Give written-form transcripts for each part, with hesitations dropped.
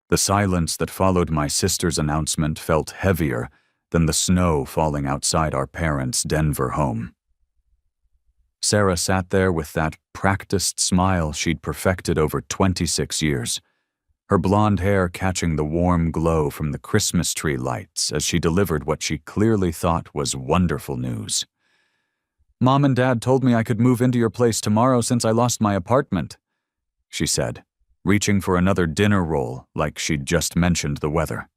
The silence that followed my sister's announcement felt heavier than the snow falling outside our parents' Denver home. Sarah sat there with that practiced smile she'd perfected over 26 years, her blonde hair catching the warm glow from the Christmas tree lights as she delivered what she clearly thought was wonderful news. "Mom and Dad told me I could move into your place tomorrow since I lost my apartment," she said, reaching for another dinner roll like she'd just mentioned the weather.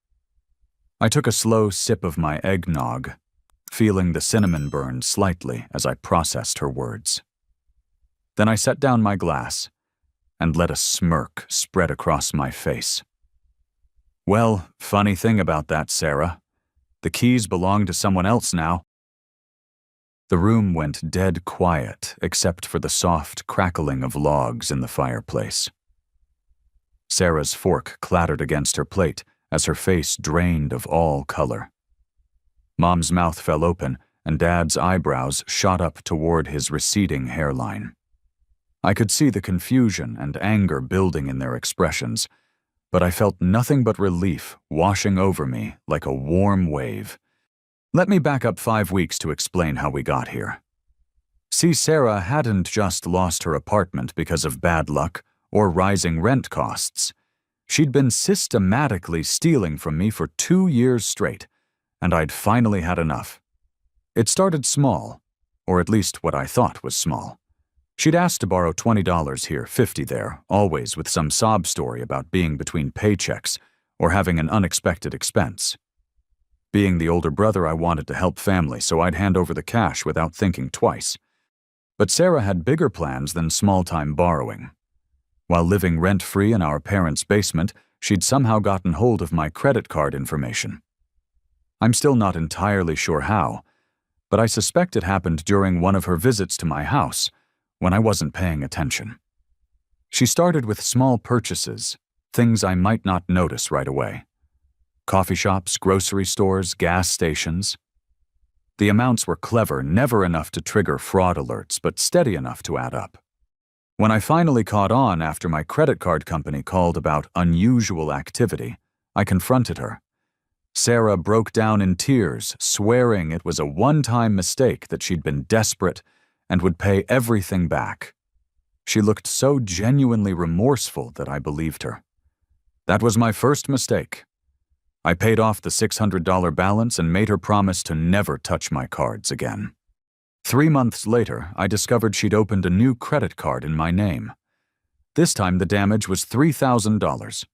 I took a slow sip of my eggnog, feeling the cinnamon burn slightly as I processed her words. Then I set down my glass and let a smirk spread across my face. "Well, funny thing about that, Sarah. The keys belong to someone else now." The room went dead quiet except for the soft crackling of logs in the fireplace. Sarah's fork clattered against her plate as her face drained of all color. Mom's mouth fell open, and Dad's eyebrows shot up toward his receding hairline. I could see the confusion and anger building in their expressions, but I felt nothing but relief washing over me like a warm wave. Let me back up 5 weeks to explain how we got here. See, Sarah hadn't just lost her apartment because of bad luck or rising rent costs. She'd been systematically stealing from me for 2 years straight, and I'd finally had enough. It started small, or at least what I thought was small. She'd asked to borrow $20 here, $50 there, always with some sob story about being between paychecks or having an unexpected expense. Being the older brother, I wanted to help family, so I'd hand over the cash without thinking twice. But Sarah had bigger plans than small-time borrowing. While living rent-free in our parents' basement, she'd somehow gotten hold of my credit card information. I'm still not entirely sure how, but I suspect it happened during one of her visits to my house, when I wasn't paying attention. She started with small purchases, things I might not notice right away. Coffee shops, grocery stores, gas stations. The amounts were clever, never enough to trigger fraud alerts, but steady enough to add up. When I finally caught on after my credit card company called about unusual activity, I confronted her. Sarah broke down in tears, swearing it was a one-time mistake, that she'd been desperate and would pay everything back. She looked so genuinely remorseful that I believed her. That was my first mistake. I paid off the $600 balance and made her promise to never touch my cards again. 3 months later, I discovered she'd opened a new credit card in my name. This time the damage was $3,000.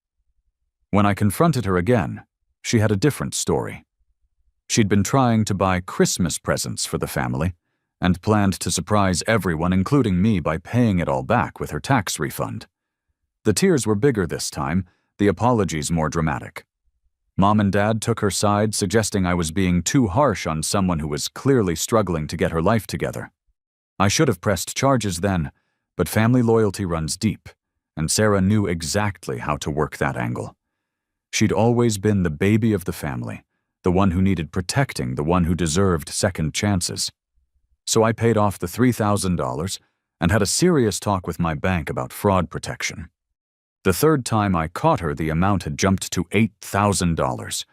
When I confronted her again, she had a different story. She'd been trying to buy Christmas presents for the family and planned to surprise everyone, including me, by paying it all back with her tax refund. The tears were bigger this time, the apologies more dramatic. Mom and Dad took her side, suggesting I was being too harsh on someone who was clearly struggling to get her life together. I should have pressed charges then, but family loyalty runs deep, and Sarah knew exactly how to work that angle. She'd always been the baby of the family, the one who needed protecting, the one who deserved second chances. So I paid off the $3,000 and had a serious talk with my bank about fraud protection. The third time I caught her, the amount had jumped to $8,000.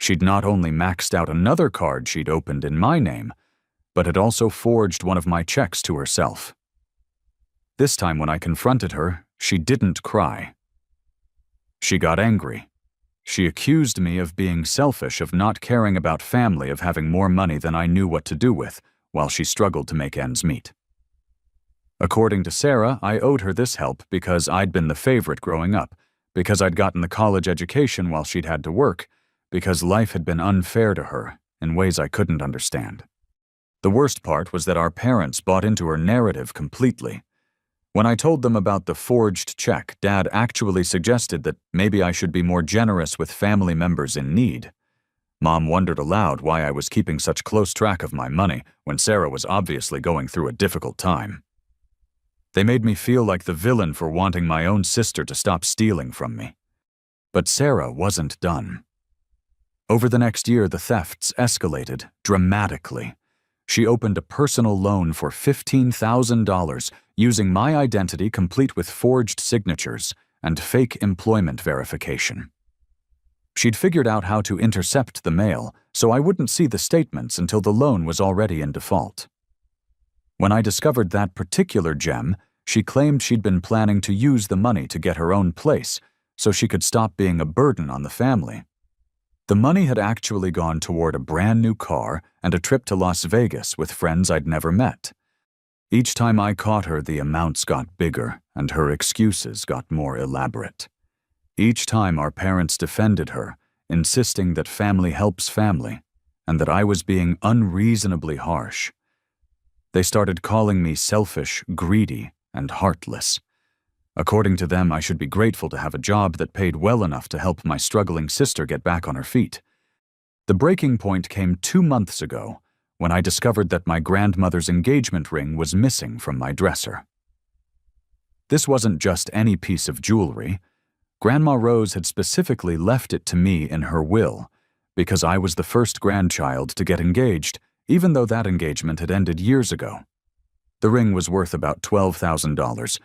She'd not only maxed out another card she'd opened in my name, but had also forged one of my checks to herself. This time when I confronted her, she didn't cry. She got angry. She accused me of being selfish, of not caring about family, of having more money than I knew what to do with, while she struggled to make ends meet. According to Sarah, I owed her this help because I'd been the favorite growing up, because I'd gotten the college education while she'd had to work, because life had been unfair to her in ways I couldn't understand. The worst part was that our parents bought into her narrative completely. When I told them about the forged check, Dad actually suggested that maybe I should be more generous with family members in need. Mom wondered aloud why I was keeping such close track of my money when Sarah was obviously going through a difficult time. They made me feel like the villain for wanting my own sister to stop stealing from me. But Sarah wasn't done. Over the next year, the thefts escalated dramatically. She opened a personal loan for $15,000 using my identity complete with forged signatures and fake employment verification. She'd figured out how to intercept the mail, so I wouldn't see the statements until the loan was already in default. When I discovered that particular gem, she claimed she'd been planning to use the money to get her own place, so she could stop being a burden on the family. The money had actually gone toward a brand new car and a trip to Las Vegas with friends I'd never met. Each time I caught her, the amounts got bigger and her excuses got more elaborate. Each time our parents defended her, insisting that family helps family and that I was being unreasonably harsh. They started calling me selfish, greedy, and heartless. According to them, I should be grateful to have a job that paid well enough to help my struggling sister get back on her feet. The breaking point came 2 months ago, when I discovered that my grandmother's engagement ring was missing from my dresser. This wasn't just any piece of jewelry. Grandma Rose had specifically left it to me in her will, because I was the first grandchild to get engaged, even though that engagement had ended years ago. The ring was worth about $12,000,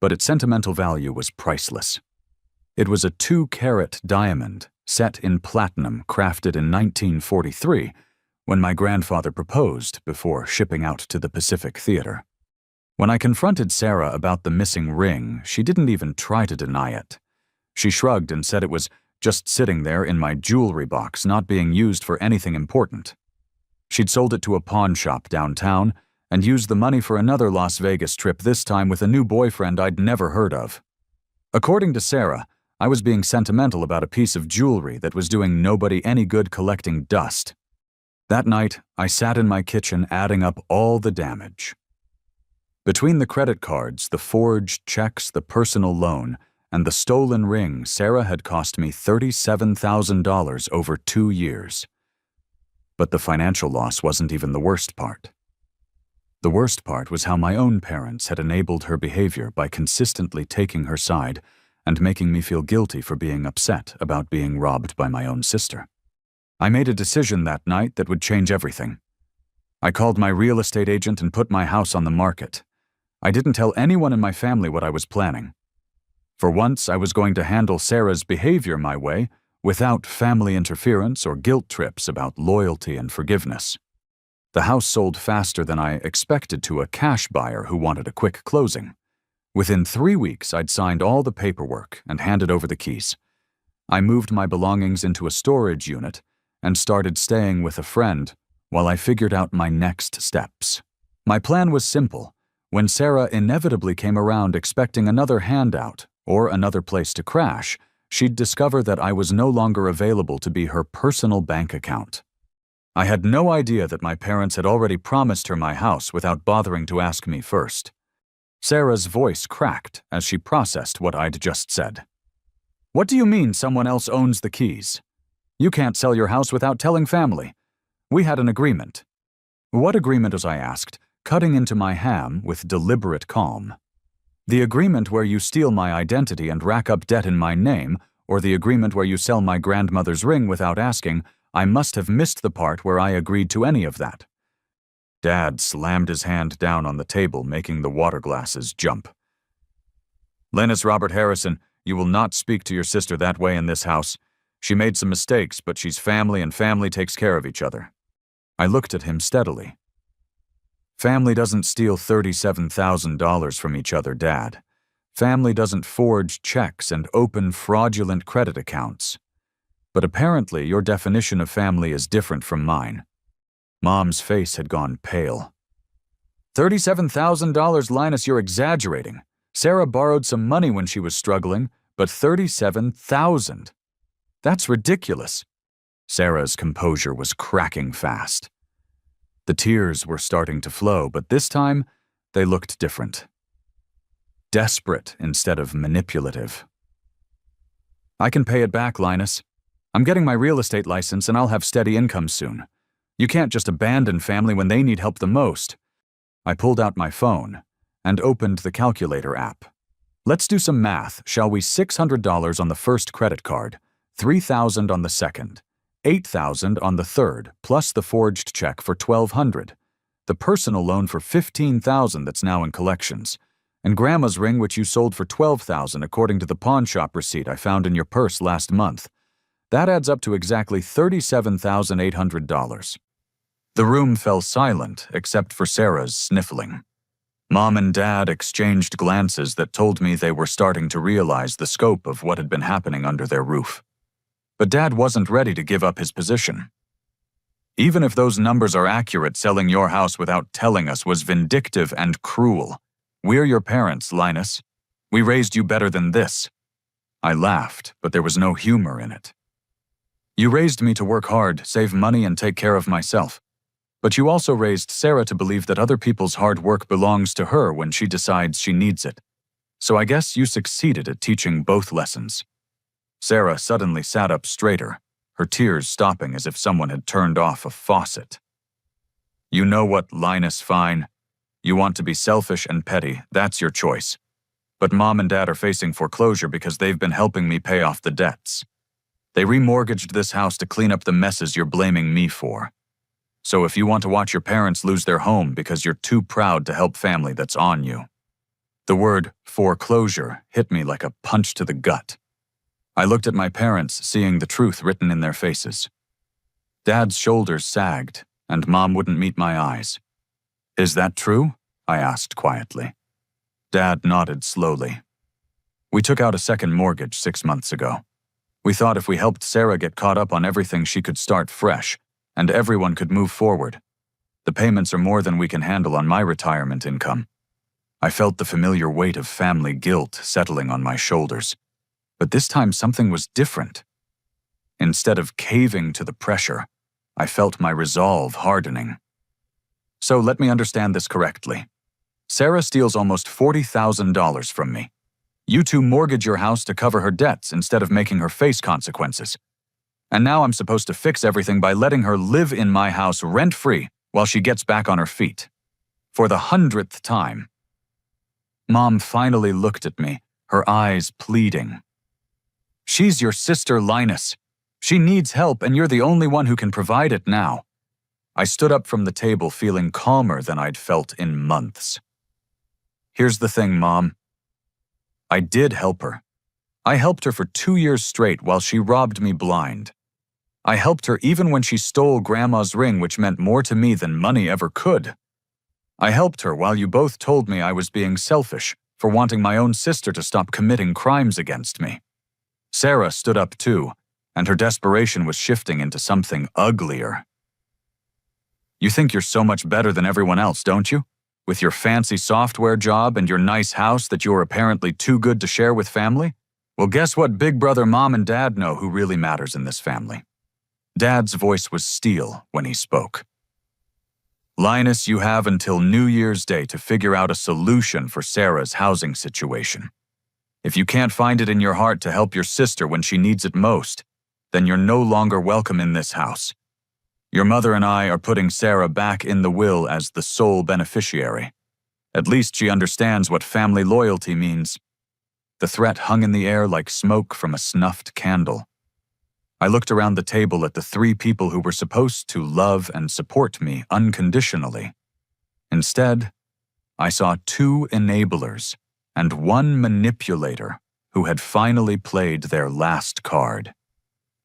but its sentimental value was priceless. It was a 2-carat diamond, set in platinum, crafted in 1943, when my grandfather proposed before shipping out to the Pacific Theater. When I confronted Sarah about the missing ring, she didn't even try to deny it. She shrugged and said it was just sitting there in my jewelry box, not being used for anything important. She'd sold it to a pawn shop downtown and used the money for another Las Vegas trip, this time with a new boyfriend I'd never heard of. According to Sarah, I was being sentimental about a piece of jewelry that was doing nobody any good collecting dust. That night, I sat in my kitchen adding up all the damage. Between the credit cards, the forged checks, the personal loan, and the stolen ring, Sarah had cost me $37,000 over 2 years. But the financial loss wasn't even the worst part. The worst part was how my own parents had enabled her behavior by consistently taking her side and making me feel guilty for being upset about being robbed by my own sister. I made a decision that night that would change everything. I called my real estate agent and put my house on the market. I didn't tell anyone in my family what I was planning. For once, I was going to handle Sarah's behavior my way, without family interference or guilt trips about loyalty and forgiveness. The house sold faster than I expected to a cash buyer who wanted a quick closing. Within 3 weeks, I'd signed all the paperwork and handed over the keys. I moved my belongings into a storage unit and started staying with a friend while I figured out my next steps. My plan was simple. When Sarah inevitably came around expecting another handout or another place to crash, she'd discover that I was no longer available to be her personal bank account. I had no idea that my parents had already promised her my house without bothering to ask me first. Sarah's voice cracked as she processed what I'd just said. "What do you mean someone else owns the keys? You can't sell your house without telling family. We had an agreement." "What agreement?" as I asked, cutting into my ham with deliberate calm. "The agreement where you steal my identity and rack up debt in my name, or the agreement where you sell my grandmother's ring without asking? I must have missed the part where I agreed to any of that." Dad slammed his hand down on the table, making the water glasses jump. "Linus Robert Harrison, you will not speak to your sister that way in this house. She made some mistakes, but she's family and family takes care of each other." I looked at him steadily. "Family doesn't steal $37,000 from each other, Dad. Family doesn't forge checks and open fraudulent credit accounts. But apparently your definition of family is different from mine." Mom's face had gone pale. $37,000, Linus, you're exaggerating. Sarah borrowed some money when she was struggling, but $37,000. That's ridiculous. Sarah's composure was cracking fast. The tears were starting to flow, but this time they looked different. Desperate instead of manipulative. "I can pay it back, Linus. I'm getting my real estate license and I'll have steady income soon. You can't just abandon family when they need help the most." I pulled out my phone and opened the calculator app. "Let's do some math, shall we? $600 on the first credit card, $3,000 on the second, $8,000 on the third, plus the forged check for $1,200, the personal loan for $15,000 that's now in collections, and Grandma's ring which you sold for $12,000 according to the pawn shop receipt I found in your purse last month. That adds up to exactly $37,800. The room fell silent except for Sarah's sniffling. Mom and Dad exchanged glances that told me they were starting to realize the scope of what had been happening under their roof. But Dad wasn't ready to give up his position. Even if those numbers are accurate, selling your house without telling us was vindictive and cruel. We're your parents, Linus. We raised you better than this. I laughed, but there was no humor in it. You raised me to work hard, save money, and take care of myself. But you also raised Sarah to believe that other people's hard work belongs to her when she decides she needs it. So I guess you succeeded at teaching both lessons. Sarah suddenly sat up straighter, her tears stopping as if someone had turned off a faucet. You know what, Linus Fine? You want to be selfish and petty, that's your choice. But Mom and Dad are facing foreclosure because they've been helping me pay off the debts. They remortgaged this house to clean up the messes you're blaming me for. So if you want to watch your parents lose their home because you're too proud to help family that's on you. The word foreclosure hit me like a punch to the gut. I looked at my parents, seeing the truth written in their faces. Dad's shoulders sagged, and Mom wouldn't meet my eyes. Is that true? I asked quietly. Dad nodded slowly. We took out a second mortgage 6 months ago. We thought if we helped Sarah get caught up on everything, she could start fresh, and everyone could move forward. The payments are more than we can handle on my retirement income. I felt the familiar weight of family guilt settling on my shoulders. But this time something was different. Instead of caving to the pressure, I felt my resolve hardening. So let me understand this correctly. Sarah steals almost $40,000 from me. You two mortgage your house to cover her debts instead of making her face consequences. And now I'm supposed to fix everything by letting her live in my house rent-free while she gets back on her feet. For the 100th time. Mom finally looked at me, her eyes pleading. She's your sister, Linus. She needs help, and you're the only one who can provide it now. I stood up from the table feeling calmer than I'd felt in months. Here's the thing, Mom. I did help her. I helped her for 2 years straight while she robbed me blind. I helped her even when she stole Grandma's ring, which meant more to me than money ever could. I helped her while you both told me I was being selfish for wanting my own sister to stop committing crimes against me. Sarah stood up too, and her desperation was shifting into something uglier. You think you're so much better than everyone else, don't you? With your fancy software job and your nice house that you're apparently too good to share with family? Well, guess what Big Brother Mom and Dad know who really matters in this family. Dad's voice was steel when he spoke. Linus, you have until New Year's Day to figure out a solution for Sarah's housing situation. If you can't find it in your heart to help your sister when she needs it most, then you're no longer welcome in this house. Your mother and I are putting Sarah back in the will as the sole beneficiary. At least she understands what family loyalty means. The threat hung in the air like smoke from a snuffed candle. I looked around the table at the 3 people who were supposed to love and support me unconditionally. Instead, I saw 2 enablers and 1 manipulator who had finally played their last card.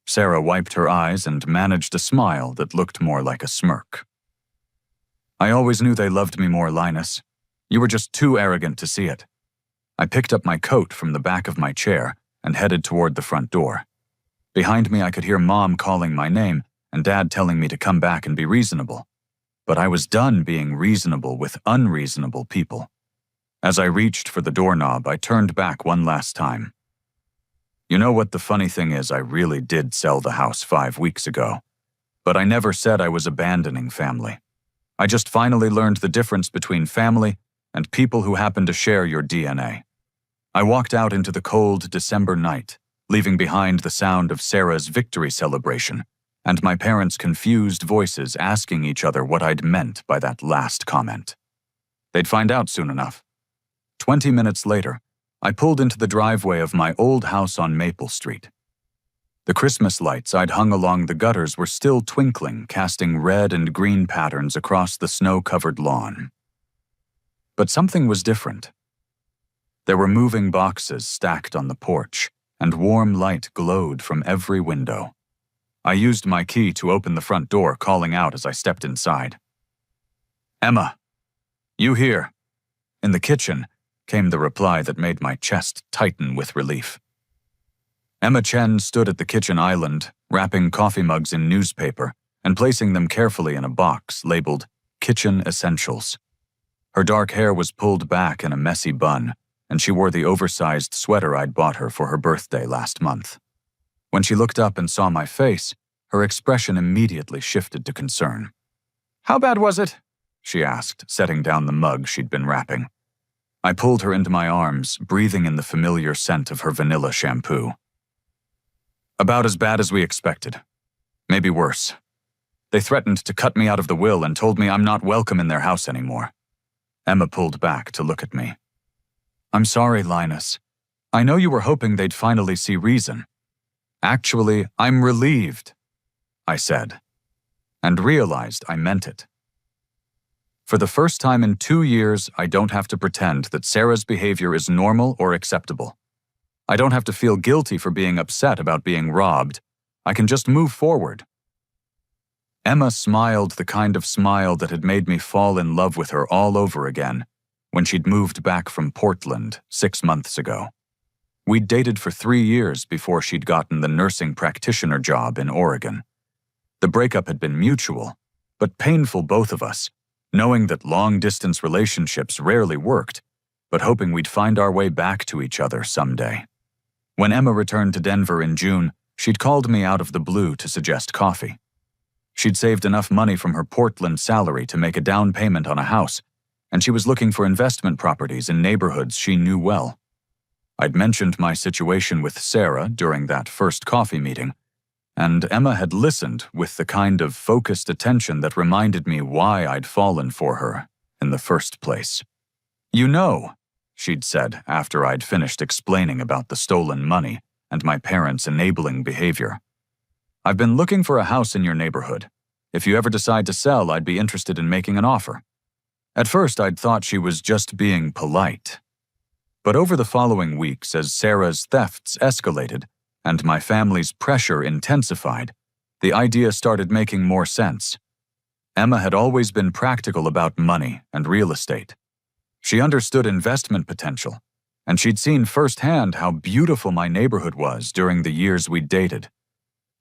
Sarah wiped her eyes and managed a smile that looked more like a smirk. I always knew they loved me more, Linus. You were just too arrogant to see it. I picked up my coat from the back of my chair and headed toward the front door. Behind me, I could hear Mom calling my name and Dad telling me to come back and be reasonable. But I was done being reasonable with unreasonable people. As I reached for the doorknob, I turned back one last time. You know what the funny thing is? I really did sell the house 5 weeks ago. But I never said I was abandoning family. I just finally learned the difference between family and people who happen to share your DNA. I walked out into the cold December night, leaving behind the sound of Sarah's victory celebration and my parents' confused voices asking each other what I'd meant by that last comment. They'd find out soon enough. 20 minutes later, I pulled into the driveway of my old house on Maple Street. The Christmas lights I'd hung along the gutters were still twinkling, casting red and green patterns across the snow-covered lawn. But something was different. There were moving boxes stacked on the porch, and warm light glowed from every window. I used my key to open the front door, calling out as I stepped inside. "Emma, you here?" In the kitchen came the reply that made my chest tighten with relief. Emma Chen stood at the kitchen island, wrapping coffee mugs in newspaper and placing them carefully in a box labeled Kitchen Essentials. Her dark hair was pulled back in a messy bun, and she wore the oversized sweater I'd bought her for her birthday last month. When she looked up and saw my face, her expression immediately shifted to concern. "How bad was it?" she asked, setting down the mug she'd been wrapping. I pulled her into my arms, breathing in the familiar scent of her vanilla shampoo. "About as bad as we expected. Maybe worse. They threatened to cut me out of the will and told me I'm not welcome in their house anymore." Emma pulled back to look at me. "I'm sorry, Linus. I know you were hoping they'd finally see reason." "Actually, I'm relieved," I said, and realized I meant it. For the first time in 2 years, I don't have to pretend that Sarah's behavior is normal or acceptable. I don't have to feel guilty for being upset about being robbed. I can just move forward. Emma smiled the kind of smile that had made me fall in love with her all over again when she'd moved back from Portland 6 months ago. We'd dated for 3 years before she'd gotten the nursing practitioner job in Oregon. The breakup had been mutual, but painful both of us, knowing that long-distance relationships rarely worked, but hoping we'd find our way back to each other someday. When Emma returned to Denver in June, she'd called me out of the blue to suggest coffee. She'd saved enough money from her Portland salary to make a down payment on a house, and she was looking for investment properties in neighborhoods she knew well. I'd mentioned my situation with Sarah during that first coffee meeting, and Emma had listened with the kind of focused attention that reminded me why I'd fallen for her in the first place. "You know," she'd said after I'd finished explaining about the stolen money and my parents' enabling behavior, "I've been looking for a house in your neighborhood. If you ever decide to sell, I'd be interested in making an offer." At first, I'd thought she was just being polite. But over the following weeks, as Sarah's thefts escalated and my family's pressure intensified, the idea started making more sense. Emma had always been practical about money and real estate. She understood investment potential, and she'd seen firsthand how beautiful my neighborhood was during the years we'd dated.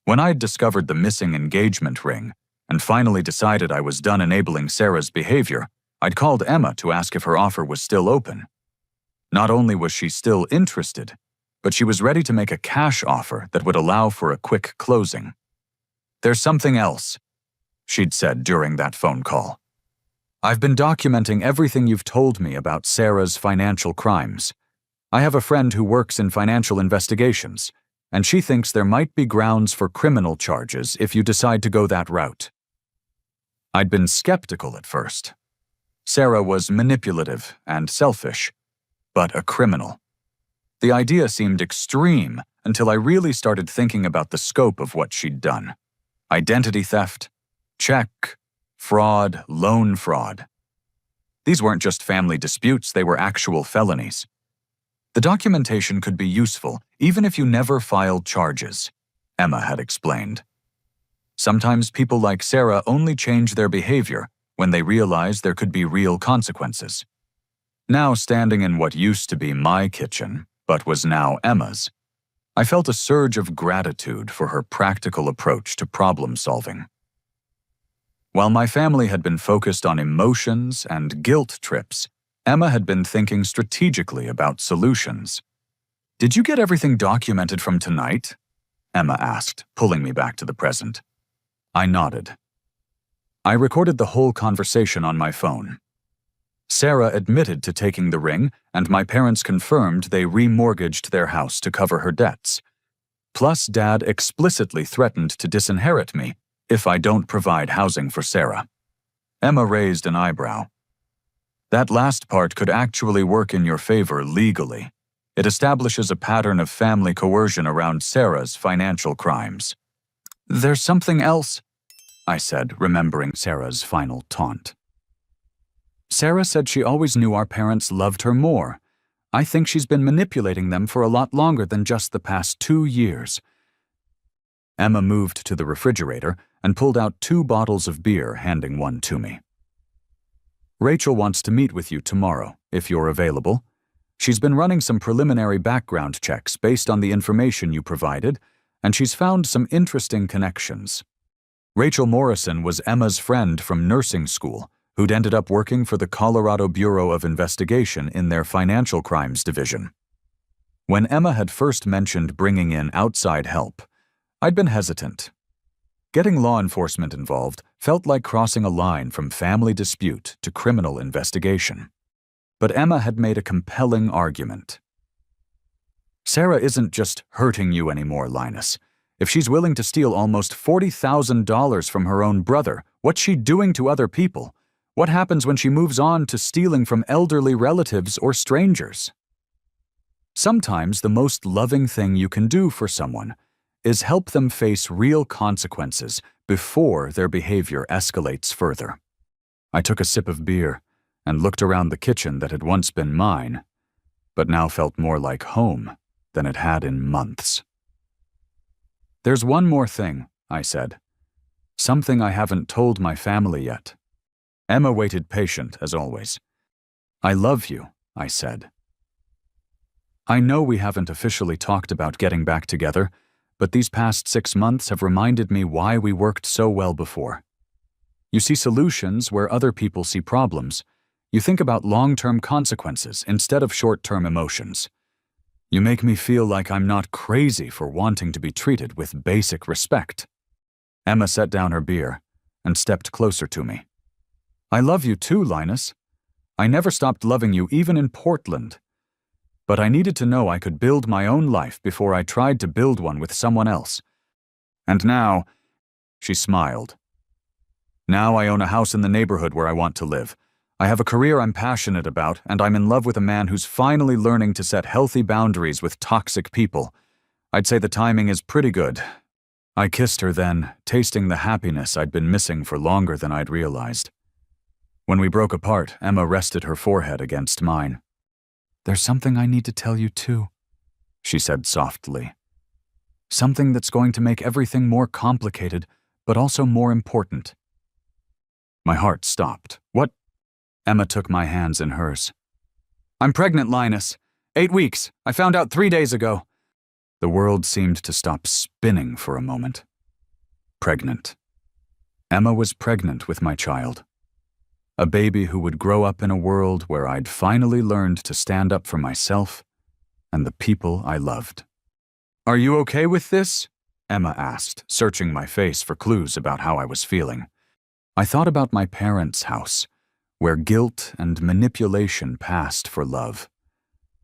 When I'd discovered the missing engagement ring and finally decided I was done enabling Sarah's behavior, I'd called Emma to ask if her offer was still open. Not only was she still interested, but she was ready to make a cash offer that would allow for a quick closing. "There's something else," she'd said during that phone call. "I've been documenting everything you've told me about Sarah's financial crimes. I have a friend who works in financial investigations, and she thinks there might be grounds for criminal charges if you decide to go that route." I'd been skeptical at first. Sarah was manipulative and selfish, but a criminal. The idea seemed extreme until I really started thinking about the scope of what she'd done. Identity theft, check, fraud, loan fraud. These weren't just family disputes, they were actual felonies. The documentation could be useful, even if you never filed charges, Emma had explained. Sometimes people like Sarah only change their behavior when they realize there could be real consequences. Now standing in what used to be my kitchen, but was now Emma's, I felt a surge of gratitude for her practical approach to problem solving. While my family had been focused on emotions and guilt trips, Emma had been thinking strategically about solutions. "Did you get everything documented from tonight?" Emma asked, pulling me back to the present. I nodded. I recorded the whole conversation on my phone. Sarah admitted to taking the ring, and my parents confirmed they remortgaged their house to cover her debts. Plus, Dad explicitly threatened to disinherit me if I don't provide housing for Sarah. Emma raised an eyebrow. "That last part could actually work in your favor legally. It establishes a pattern of family coercion around Sarah's financial crimes." "There's something else," I said, remembering Sarah's final taunt. "Sarah said she always knew our parents loved her more. I think she's been manipulating them for a lot longer than just the past 2 years." Emma moved to the refrigerator and pulled out 2 bottles of beer, handing one to me. "Rachel wants to meet with you tomorrow, if you're available. She's been running some preliminary background checks based on the information you provided, and she's found some interesting connections. Rachel Morrison was Emma's friend from nursing school, who'd ended up working for the Colorado Bureau of Investigation in their financial crimes division. When Emma had first mentioned bringing in outside help, I'd been hesitant. Getting law enforcement involved felt like crossing a line from family dispute to criminal investigation. But Emma had made a compelling argument. "Sarah isn't just hurting you anymore, Linus. If she's willing to steal almost $40,000 from her own brother, what's she doing to other people? What happens when she moves on to stealing from elderly relatives or strangers?" Sometimes the most loving thing you can do for someone is help them face real consequences before their behavior escalates further. I took a sip of beer and looked around the kitchen that had once been mine, but now felt more like home than it had in months. "There's one more thing," I said. "Something I haven't told my family yet." Emma waited patient, as always. "I love you," I said. "I know we haven't officially talked about getting back together, but these past 6 months have reminded me why we worked so well before. You see solutions where other people see problems. You think about long-term consequences instead of short-term emotions. You make me feel like I'm not crazy for wanting to be treated with basic respect." Emma set down her beer and stepped closer to me. "I love you too, Linus. I never stopped loving you even in Portland. But I needed to know I could build my own life before I tried to build one with someone else. And now," she smiled, "now I own a house in the neighborhood where I want to live. I have a career I'm passionate about, and I'm in love with a man who's finally learning to set healthy boundaries with toxic people. I'd say the timing is pretty good." I kissed her then, tasting the happiness I'd been missing for longer than I'd realized. When we broke apart, Emma rested her forehead against mine. "There's something I need to tell you too," she said softly. "Something that's going to make everything more complicated, but also more important." My heart stopped. "What?" Emma took my hands in hers. "I'm pregnant, Linus. 8 weeks. I found out 3 days ago." The world seemed to stop spinning for a moment. Pregnant. Emma was pregnant with my child. A baby who would grow up in a world where I'd finally learned to stand up for myself and the people I loved. "Are you okay with this?" Emma asked, searching my face for clues about how I was feeling. I thought about my parents' house, where guilt and manipulation passed for love.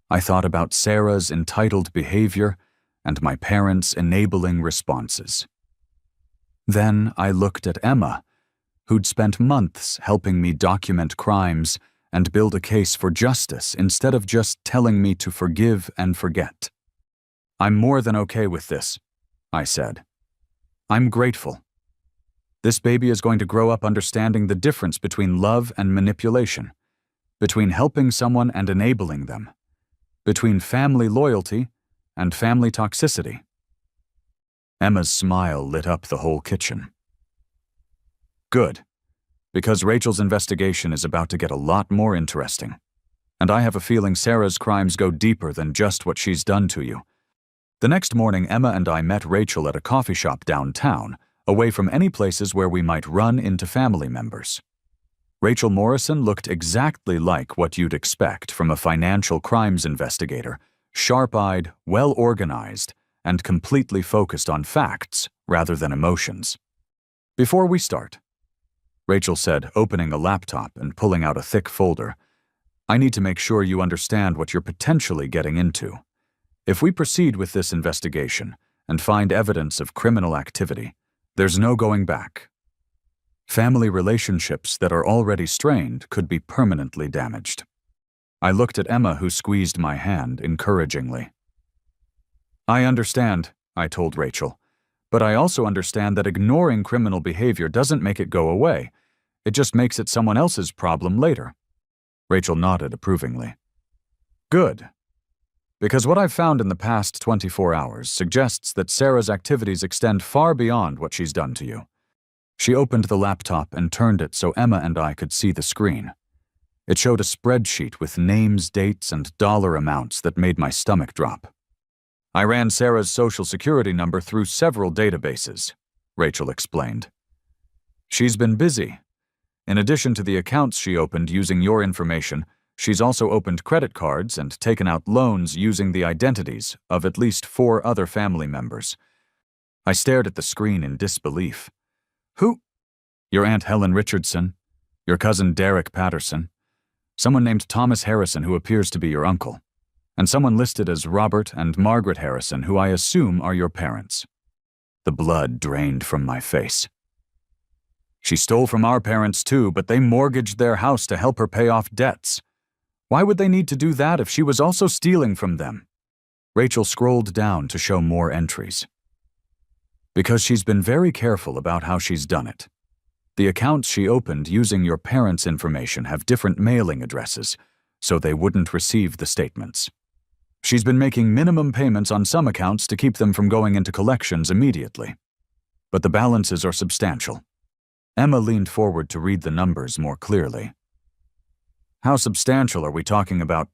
I thought about Sarah's entitled behavior and my parents' enabling responses. Then I looked at Emma, who'd spent months helping me document crimes and build a case for justice instead of just telling me to forgive and forget. "I'm more than okay with this," I said. "I'm grateful. This baby is going to grow up understanding the difference between love and manipulation, between helping someone and enabling them, between family loyalty and family toxicity." Emma's smile lit up the whole kitchen. "Good, because Rachel's investigation is about to get a lot more interesting. And I have a feeling Sarah's crimes go deeper than just what she's done to you." The next morning, Emma and I met Rachel at a coffee shop downtown, away from any places where we might run into family members. Rachel Morrison looked exactly like what you'd expect from a financial crimes investigator, sharp-eyed, well-organized, and completely focused on facts rather than emotions. "Before we start," Rachel said, opening a laptop and pulling out a thick folder, "I need to make sure you understand what you're potentially getting into. If we proceed with this investigation and find evidence of criminal activity, there's no going back. Family relationships that are already strained could be permanently damaged." I looked at Emma, who squeezed my hand encouragingly. "I understand," I told Rachel, "but I also understand that ignoring criminal behavior doesn't make it go away. It just makes it someone else's problem later." Rachel nodded approvingly. "Good, because what I've found in the past 24 hours suggests that Sarah's activities extend far beyond what she's done to you. She opened the laptop and turned it so Emma and I could see the screen. It showed a spreadsheet with names, dates, and dollar amounts that made my stomach drop. I ran Sarah's social security number through several databases, Rachel explained. She's been busy. In addition to the accounts she opened using your information, she's also opened credit cards and taken out loans using the identities of at least 4 other family members. I stared at the screen in disbelief. Who? Your Aunt Helen Richardson, your cousin Derek Patterson, someone named Thomas Harrison who appears to be your uncle, and someone listed as Robert and Margaret Harrison who I assume are your parents. The blood drained from my face. She stole from our parents too, but they mortgaged their house to help her pay off debts. Why would they need to do that if she was also stealing from them? Rachel scrolled down to show more entries. Because she's been very careful about how she's done it. The accounts she opened using your parents' information have different mailing addresses, so they wouldn't receive the statements. She's been making minimum payments on some accounts to keep them from going into collections immediately. But the balances are substantial. Emma leaned forward to read the numbers more clearly. How substantial are we talking about?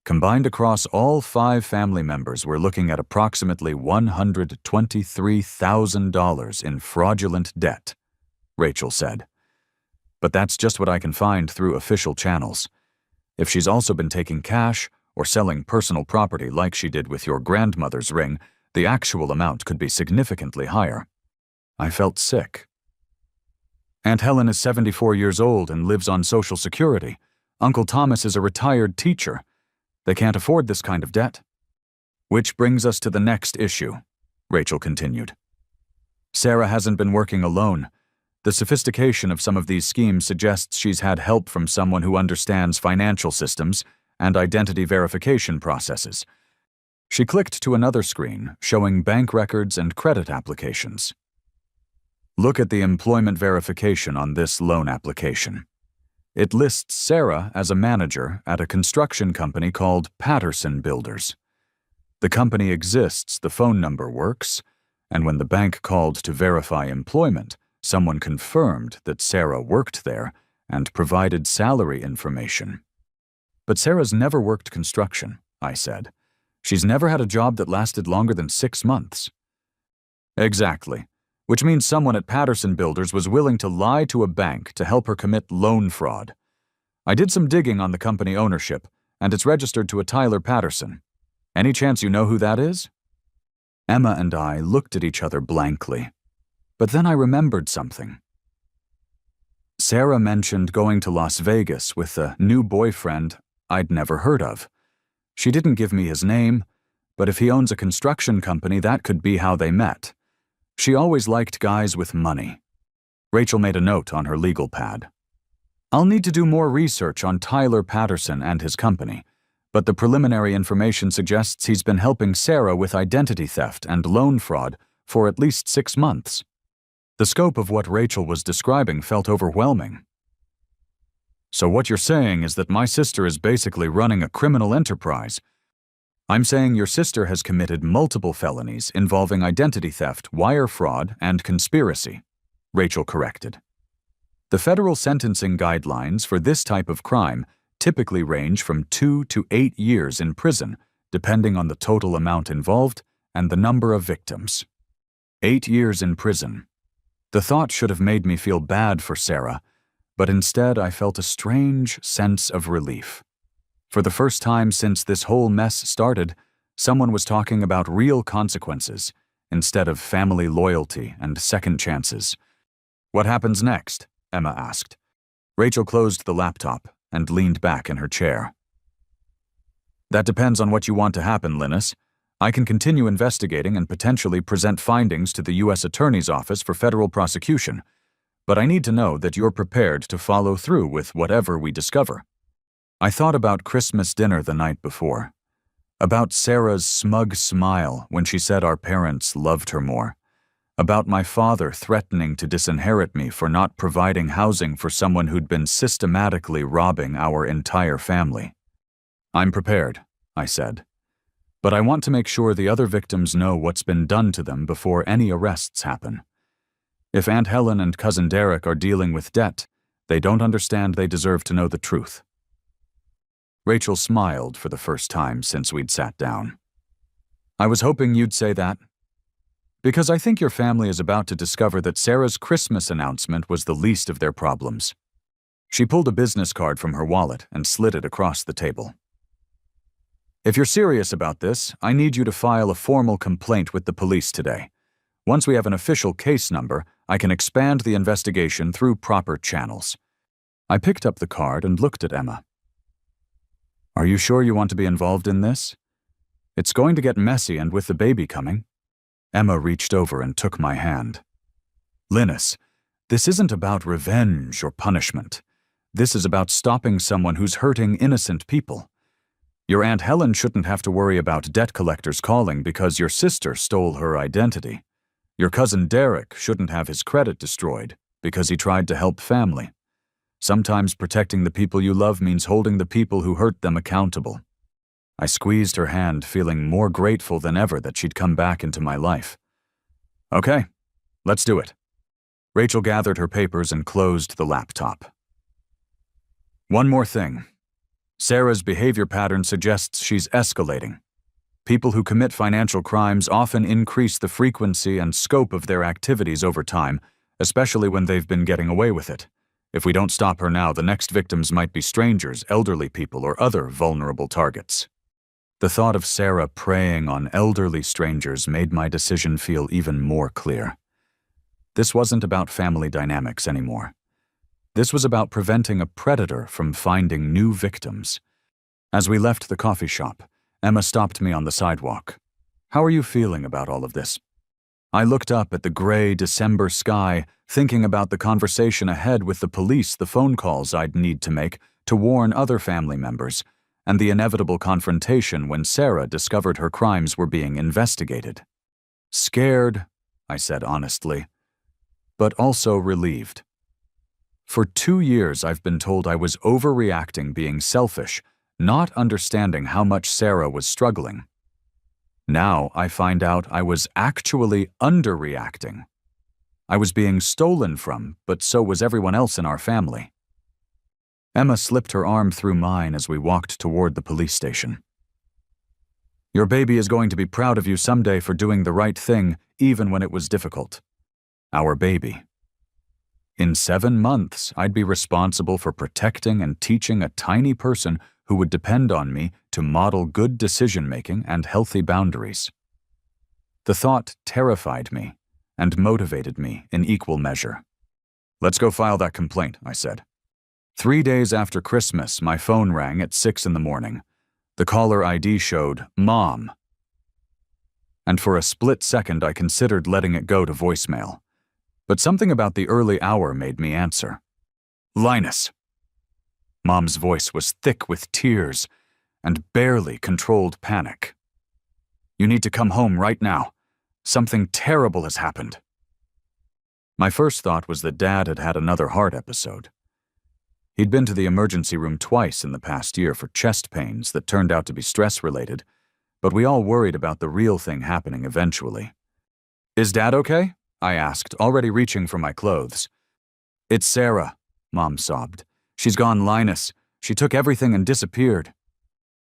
Combined across all 5 family members, we're looking at approximately $123,000 in fraudulent debt, Rachel said. But that's just what I can find through official channels. If she's also been taking cash or selling personal property like she did with your grandmother's ring, the actual amount could be significantly higher. I felt sick. Aunt Helen is 74 years old and lives on Social Security. Uncle Thomas is a retired teacher. They can't afford this kind of debt. Which brings us to the next issue, Rachel continued. Sarah hasn't been working alone. The sophistication of some of these schemes suggests she's had help from someone who understands financial systems and identity verification processes. She clicked to another screen showing bank records and credit applications. Look at the employment verification on this loan application. It lists Sarah as a manager at a construction company called Patterson Builders. The company exists, the phone number works, and when the bank called to verify employment, someone confirmed that Sarah worked there and provided salary information. But Sarah's never worked construction, I said. She's never had a job that lasted longer than 6 months. Exactly. Which means someone at Patterson Builders was willing to lie to a bank to help her commit loan fraud. I did some digging on the company ownership, and it's registered to a Tyler Patterson. Any chance you know who that is? Emma and I looked at each other blankly. But then I remembered something. Sarah mentioned going to Las Vegas with a new boyfriend I'd never heard of. She didn't give me his name, but if he owns a construction company, that could be how they met. She always liked guys with money. Rachel made a note on her legal pad. I'll need to do more research on Tyler Patterson and his company, but the preliminary information suggests he's been helping Sarah with identity theft and loan fraud for at least 6 months. The scope of what Rachel was describing felt overwhelming. So what you're saying is that my sister is basically running a criminal enterprise. I'm saying your sister has committed multiple felonies involving identity theft, wire fraud, and conspiracy, Rachel corrected. The federal sentencing guidelines for this type of crime typically range from 2 to 8 years in prison, depending on the total amount involved and the number of victims. 8 years in prison. The thought should have made me feel bad for Sarah, but instead I felt a strange sense of relief. For the first time since this whole mess started, someone was talking about real consequences instead of family loyalty and second chances. What happens next? Emma asked. Rachel closed the laptop and leaned back in her chair. That depends on what you want to happen, Linus. I can continue investigating and potentially present findings to the U.S. Attorney's Office for federal prosecution, but I need to know that you're prepared to follow through with whatever we discover. I thought about Christmas dinner the night before, about Sarah's smug smile when she said our parents loved her more, about my father threatening to disinherit me for not providing housing for someone who'd been systematically robbing our entire family. I'm prepared, I said. But I want to make sure the other victims know what's been done to them before any arrests happen. If Aunt Helen and Cousin Derek are dealing with debt, they don't understand they deserve to know the truth. Rachel smiled for the first time since we'd sat down. I was hoping you'd say that. Because I think your family is about to discover that Sarah's Christmas announcement was the least of their problems. She pulled a business card from her wallet and slid it across the table. If you're serious about this, I need you to file a formal complaint with the police today. Once we have an official case number, I can expand the investigation through proper channels. I picked up the card and looked at Emma. Are you sure you want to be involved in this? It's going to get messy, and with the baby coming. Emma reached over and took my hand. Linus, this isn't about revenge or punishment. This is about stopping someone who's hurting innocent people. Your Aunt Helen shouldn't have to worry about debt collectors calling because your sister stole her identity. Your cousin Derek shouldn't have his credit destroyed because he tried to help family. Sometimes protecting the people you love means holding the people who hurt them accountable. I squeezed her hand, feeling more grateful than ever that she'd come back into my life. Okay, let's do it. Rachel gathered her papers and closed the laptop. One more thing. Sarah's behavior pattern suggests she's escalating. People who commit financial crimes often increase the frequency and scope of their activities over time, especially when they've been getting away with it. If we don't stop her now, the next victims might be strangers, elderly people, or other vulnerable targets. The thought of Sarah preying on elderly strangers made my decision feel even more clear. This wasn't about family dynamics anymore. This was about preventing a predator from finding new victims. As we left the coffee shop, Emma stopped me on the sidewalk. How are you feeling about all of this? I looked up at the gray December sky, thinking about the conversation ahead with the police, the phone calls I'd need to make to warn other family members, and the inevitable confrontation when Sarah discovered her crimes were being investigated. Scared, I said honestly, but also relieved. For 2 years, I've been told I was overreacting, being selfish, not understanding how much Sarah was struggling. Now I find out I was actually underreacting. I was being stolen from, but so was everyone else in our family. Emma slipped her arm through mine as we walked toward the police station. Your baby is going to be proud of you someday for doing the right thing, even when it was difficult. Our baby. In 7 months, I'd be responsible for protecting and teaching a tiny person who would depend on me to model good decision-making and healthy boundaries. The thought terrified me and motivated me in equal measure. Let's go file that complaint, I said. 3 days after Christmas, my phone rang at 6 in the morning. The caller ID showed Mom. And for a split second, I considered letting it go to voicemail. But something about the early hour made me answer. Linus. Mom's voice was thick with tears and barely controlled panic. You need to come home right now. Something terrible has happened. My first thought was that Dad had had another heart episode. He'd been to the emergency room twice in the past year for chest pains that turned out to be stress-related, but we all worried about the real thing happening eventually. Is Dad okay? I asked, already reaching for my clothes. It's Sarah, Mom sobbed. She's gone Linus. She took everything and disappeared.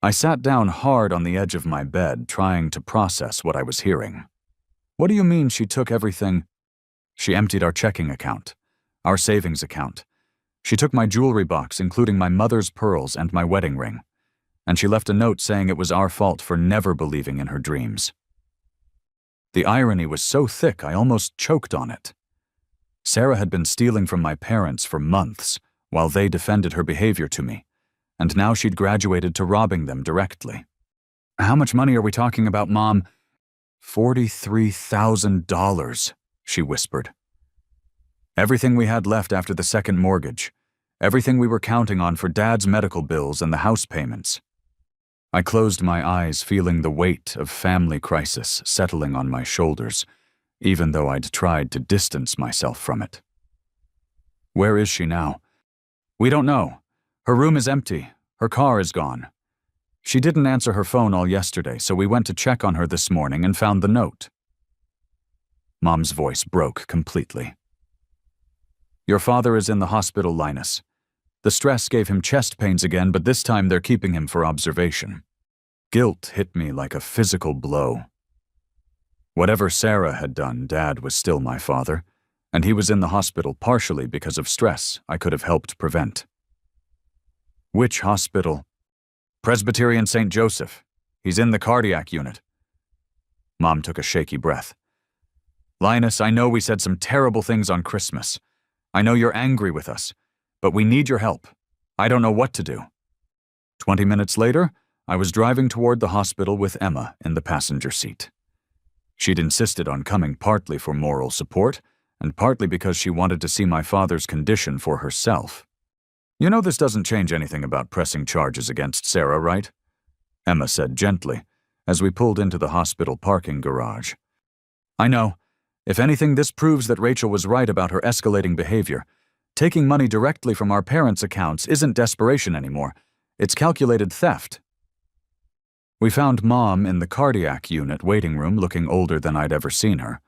I sat down hard on the edge of my bed, trying to process what I was hearing. What do you mean she took everything? She emptied our checking account, our savings account. She took my jewelry box, including my mother's pearls and my wedding ring. And she left a note saying it was our fault for never believing in her dreams. The irony was so thick I almost choked on it. Sarah had been stealing from my parents for months while they defended her behavior to me, and now she'd graduated to robbing them directly. How much money are we talking about, Mom? $43,000, she whispered. Everything we had left after the second mortgage, everything we were counting on for Dad's medical bills and the house payments. I closed my eyes, feeling the weight of family crisis settling on my shoulders, even though I'd tried to distance myself from it. Where is she now? We don't know. Her room is empty. Her car is gone. She didn't answer her phone all yesterday, so we went to check on her this morning and found the note. Mom's voice broke completely. Your father is in the hospital, Linus. The stress gave him chest pains again, but this time they're keeping him for observation. Guilt hit me like a physical blow. Whatever Sarah had done, Dad was still my father, and he was in the hospital partially because of stress I could have helped prevent. Which hospital? Presbyterian St. Joseph. He's in the cardiac unit. Mom took a shaky breath. Linus, I know we said some terrible things on Christmas. I know you're angry with us, but we need your help. I don't know what to do. 20 minutes later, I was driving toward the hospital with Emma in the passenger seat. She'd insisted on coming partly for moral support, and partly because she wanted to see my father's condition for herself. You know this doesn't change anything about pressing charges against Sarah, right? Emma said gently, as we pulled into the hospital parking garage. I know. If anything, this proves that Rachel was right about her escalating behavior. Taking money directly from our parents' accounts isn't desperation anymore. It's calculated theft. We found Mom in the cardiac unit waiting room looking older than I'd ever seen her.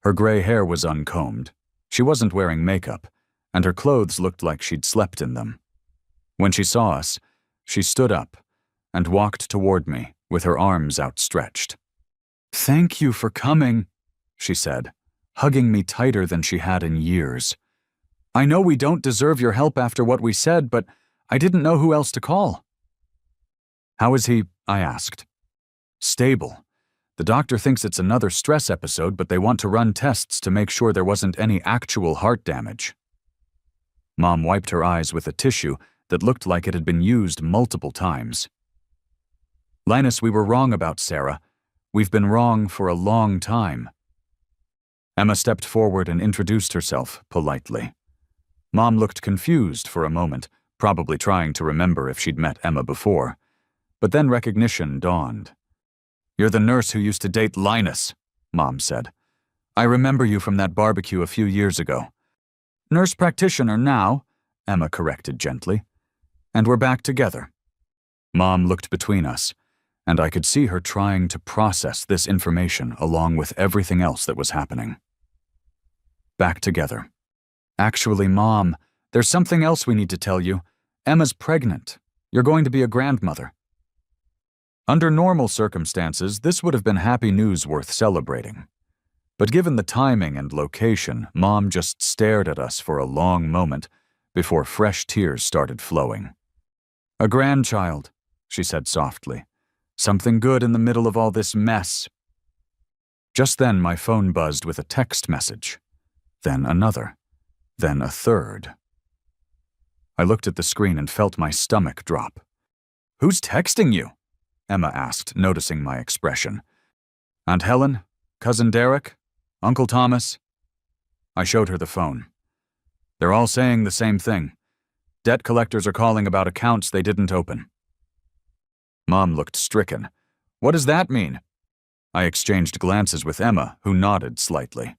Her gray hair was uncombed. She wasn't wearing makeup, and her clothes looked like she'd slept in them. When she saw us, she stood up and walked toward me with her arms outstretched. Thank you for coming, she said, hugging me tighter than she had in years. I know we don't deserve your help after what we said, but I didn't know who else to call. How is he? I asked. Stable. The doctor thinks it's another stress episode, but they want to run tests to make sure there wasn't any actual heart damage. Mom wiped her eyes with a tissue that looked like it had been used multiple times. Linus, we were wrong about Sarah. We've been wrong for a long time. Emma stepped forward and introduced herself politely. Mom looked confused for a moment, probably trying to remember if she'd met Emma before. But then recognition dawned. You're the nurse who used to date Linus, Mom said. I remember you from that barbecue a few years ago. Nurse practitioner now, Emma corrected gently. And we're back together. Mom looked between us, and I could see her trying to process this information along with everything else that was happening. Back together. Actually, Mom, there's something else we need to tell you. Emma's pregnant. You're going to be a grandmother. Under normal circumstances, this would have been happy news worth celebrating. But given the timing and location, Mom just stared at us for a long moment before fresh tears started flowing. A grandchild, she said softly. Something good in the middle of all this mess. Just then, my phone buzzed with a text message. Then another. Then a third. I looked at the screen and felt my stomach drop. Who's texting you? Emma asked, noticing my expression. Aunt Helen? Cousin Derek? Uncle Thomas? I showed her the phone. They're all saying the same thing. Debt collectors are calling about accounts they didn't open. Mom looked stricken. What does that mean? I exchanged glances with Emma, who nodded slightly.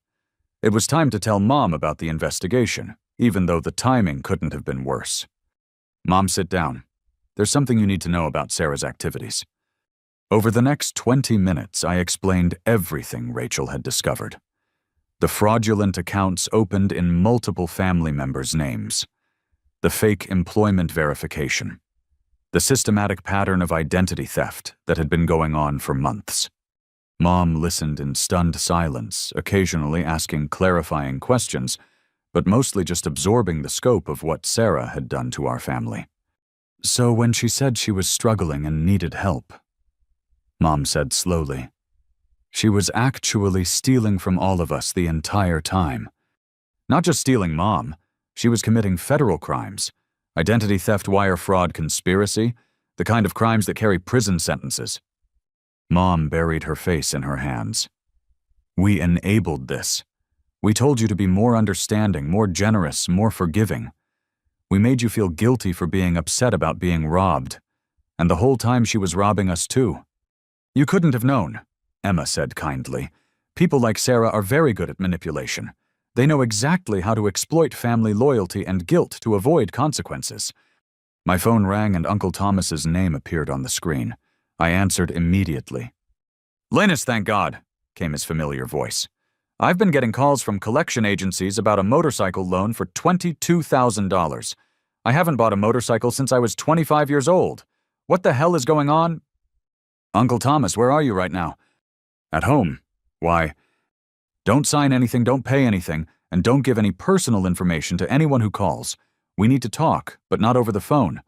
It was time to tell Mom about the investigation, even though the timing couldn't have been worse. Mom, sit down. There's something you need to know about Sarah's activities. Over the next 20 minutes, I explained everything Rachel had discovered. The fraudulent accounts opened in multiple family members' names. The fake employment verification. The systematic pattern of identity theft that had been going on for months. Mom listened in stunned silence, occasionally asking clarifying questions, but mostly just absorbing the scope of what Sarah had done to our family. So when she said she was struggling and needed help, Mom said slowly, she was actually stealing from all of us the entire time. Not just stealing, Mom. She was committing federal crimes. Identity theft, wire fraud, conspiracy, the kind of crimes that carry prison sentences. Mom buried her face in her hands. We enabled this. We told you to be more understanding, more generous, more forgiving. We made you feel guilty for being upset about being robbed. And the whole time she was robbing us too. You couldn't have known, Emma said kindly. People like Sarah are very good at manipulation. They know exactly how to exploit family loyalty and guilt to avoid consequences. My phone rang and Uncle Thomas's name appeared on the screen. I answered immediately. "Linus, thank God," came his familiar voice. "I've been getting calls from collection agencies about a motorcycle loan for $22,000. I haven't bought a motorcycle since I was 25 years old. What the hell is going on?" "Uncle Thomas, where are you right now?" "At home." "Why?" "Don't sign anything, don't pay anything, and don't give any personal information to anyone who calls. We need to talk, but not over the phone.